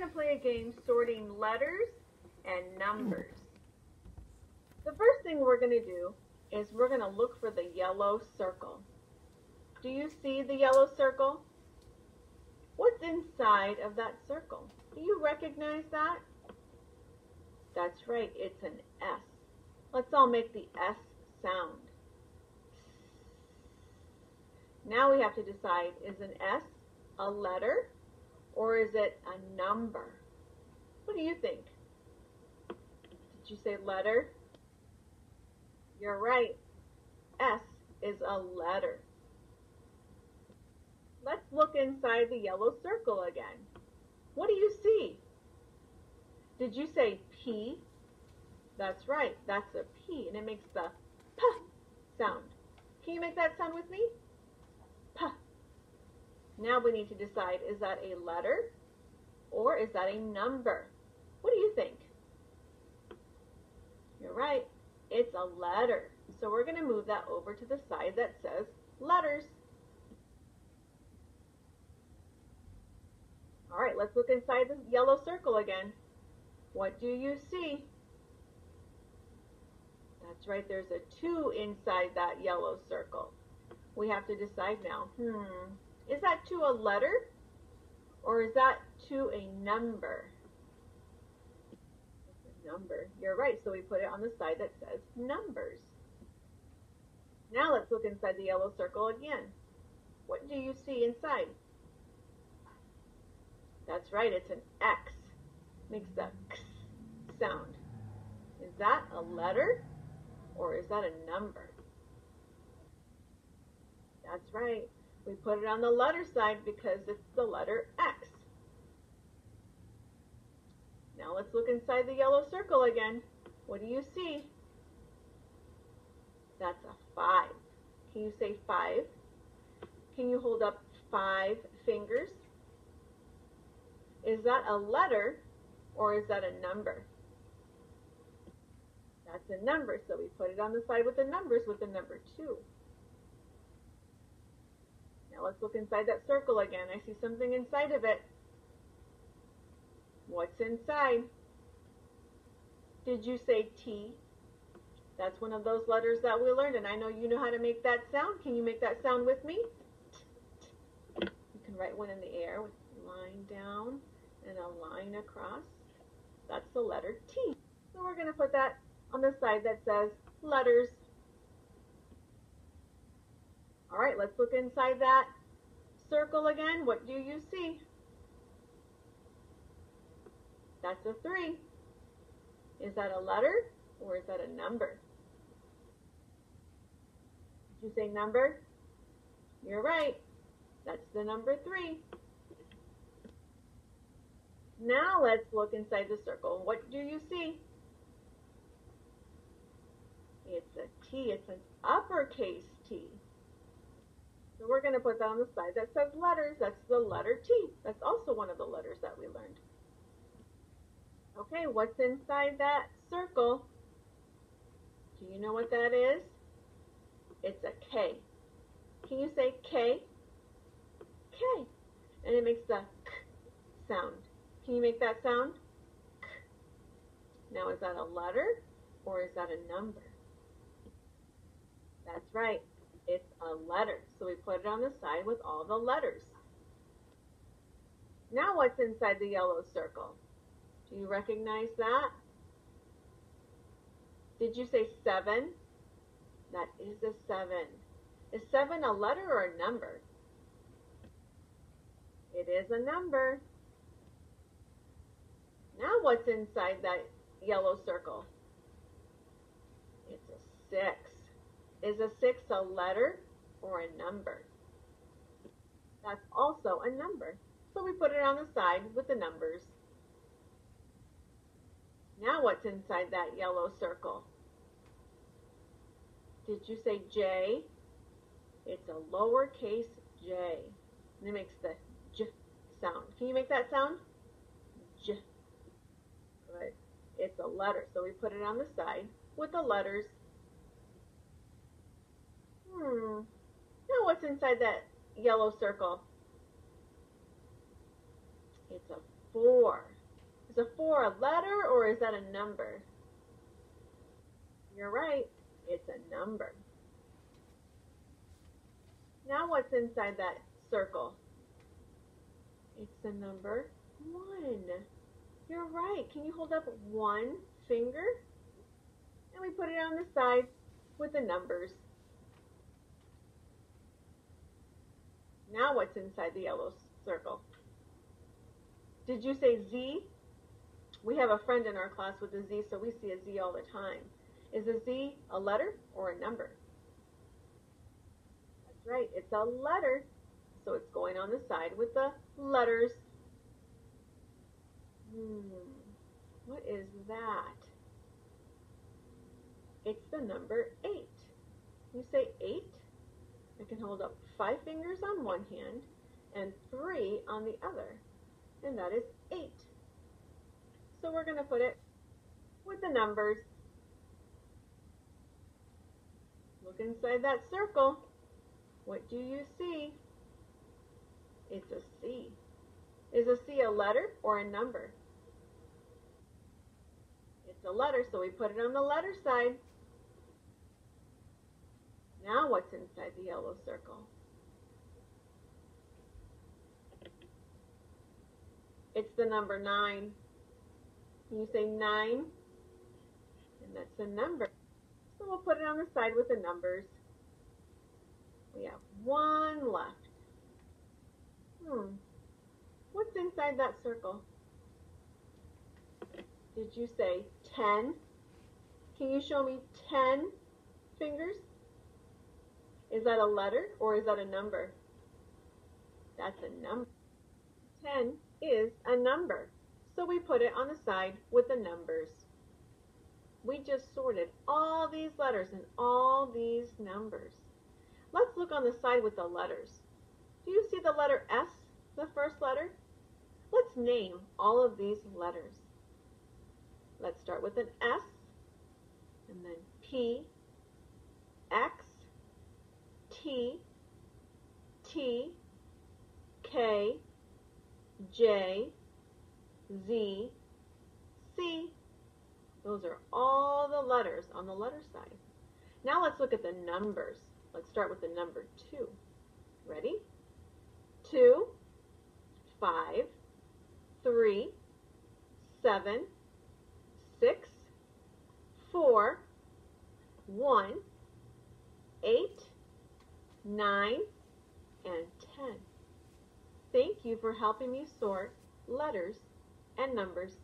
to play a game sorting letters and numbers. The first thing we're going to do is we're going to look for the yellow circle. Do you see the yellow circle? What's inside of that circle? Do you recognize that? That's right, it's an S. Let's all make the S sound. Now we have to decide, is an S a letter or is it a number? What do you think? Did you say letter? You're right. S is a letter. Let's look inside the yellow circle again. What do you see? Did you say P? That's right, that's a P, and it makes the P sound. Can you make that sound with me? P. Now we need to decide, is that a letter or is that a number? What do you think? You're right, it's a letter. So we're going to move that over to the side that says letters. All right, let's look inside the yellow circle again. What do you see? That's right, there's a 2 inside that yellow circle. We have to decide now, is that 2 a letter or is that 2 a number? It's a number. You're right, so we put it on the side that says numbers. Now let's look inside the yellow circle again. What do you see inside? That's right, it's an X. Makes the X sound. Is that a letter or is that a number? That's right. We put it on the letter side because it's the letter X. Now let's look inside the yellow circle again. What do you see? That's a 5. Can you say 5? Can you hold up 5 fingers? Is that a letter or is that a number? That's a number, so we put it on the side with the numbers with the number 2. Now let's look inside that circle again. I see something inside of it. What's inside? Did you say T? That's one of those letters that we learned, and I know you know how to make that sound. Can you make that sound with me? You can write one in the air with a line down and a line across. That's the letter T. So we're going to put that on the side that says letters. All right, let's look inside that circle again. What do you see? That's a 3. Is that a letter or is that a number? Did you say number? You're right. That's the number 3. Now let's look inside the circle. What do you see? It's a T. It's an uppercase T. So we're going to put that on the side that says letters. That's the letter T. That's also one of the letters that we learned. Okay, what's inside that circle? Do you know what that is? It's a K. Can you say K? K. And it makes the K sound. Can you make that sound? K. Now, is that a letter or is that a number? That's right. It's a letter. So we put it on the side with all the letters. Now what's inside the yellow circle? Do you recognize that? Did you say 7? That is a 7. Is 7 a letter or a number? It is a number. Now what's inside that yellow circle? It's a 6. Is a 6 a letter or a number? That's also a number. So we put it on the side with the numbers. Now what's inside that yellow circle? Did you say J? It's a lowercase j. And it makes the J sound. Can you make that sound? J. Good. It's a letter. So we put it on the side with the letters. Now what's inside that yellow circle? It's a 4. Is a 4 a letter or is that a number? You're right, it's a number. Now what's inside that circle? It's the number 1. You're right. Can you hold up one finger? And we put it on the side with the numbers. Now what's inside the yellow circle? Did you say Z? We have a friend in our class with a Z, so we see a Z all the time. Is a Z a letter or a number? That's right, it's a letter. So it's going on the side with the letters. What is that? It's the number 8. You say 8? I can hold up 5 fingers on one hand and 3 on the other, and that is 8. So we're going to put it with the numbers. Look inside that circle. What do you see? It's a C. Is a C a letter or a number? It's a letter, so we put it on the letter side. Now what's inside the yellow circle? It's the number 9. Can you say 9? And that's a number. So we'll put it on the side with the numbers. We have 1 left. What's inside that circle? Did you say 10? Can you show me 10 fingers? Is that a letter or is that a number? That's a number. 10 is a number. So we put it on the side with the numbers. We just sorted all these letters and all these numbers. Let's look on the side with the letters. Do you see the letter S, the first letter? Let's name all of these letters. Let's start with an S, and then P, X, T, T, K, J, Z, C. Those are all the letters on the letter side. Now let's look at the numbers. Let's start with the number 2. Ready? 2, 5, 3, 7, 6, 4, 1, 8, 9, and 10. Thank you for helping me sort letters and numbers